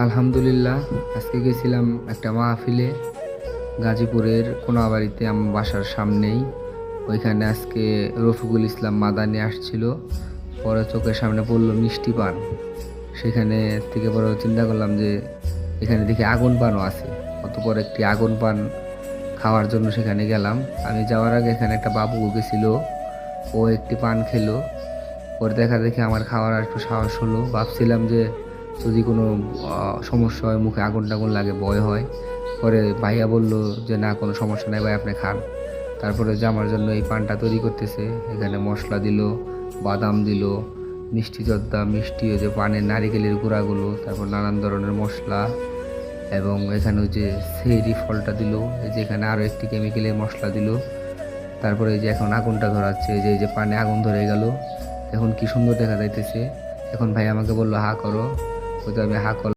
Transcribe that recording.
আলহামদুলিল্লাহ, আজকে গেছিলাম একটা মাহফিলে গাজীপুরের কোনাবাড়িতে, আমার বাসার সামনেই। ওইখানে আজকে রফিকুল ইসলাম মাদানি আসছিল। পরে চোখের সামনে পড়লো মিষ্টি পান। সেখানে থেকে পরে চিন্তা করলাম যে এখানে দেখি আগুন পানও আছে। অতঃপর একটি আগুন পান খাওয়ার জন্য সেখানে গেলাম। আমি যাওয়ার আগে এখানে একটা বাবু গেছিল, ও একটি পান খেলো। পরে দেখা দেখি আমার খাওয়ার আর একটু সাহস হলো। ভাবছিলাম যে যদি কোনো সমস্যা হয়, মুখে আগুন টাগুন লাগে, ভয় হয়। পরে ভাইয়া বলল যে না, কোনো সমস্যা নাই ভাই, আপনি খান। তারপরে যে আমার জন্য এই পানটা তৈরি করতেছে, এখানে মশলা দিল, বাদাম দিল, মিষ্টি জর্দা, মিষ্টি ওই যে পানের নারিকেলের গুঁড়াগুলো, তারপর নানান ধরনের মশলা, এবং এখানে ওই যে সেরি ফলটা দিল, এই যে এখানে আরও একটি কেমিক্যালের মশলা দিল। তারপরে এই যে এখন আগুনটা ধরাচ্ছে, এই যে পানে আগুন ধরে গেল। এখন কি সুন্দর দেখা যাইতেছে। এখন ভাই আমাকে বললো হা করো, ওই তো আমি হা করলাম।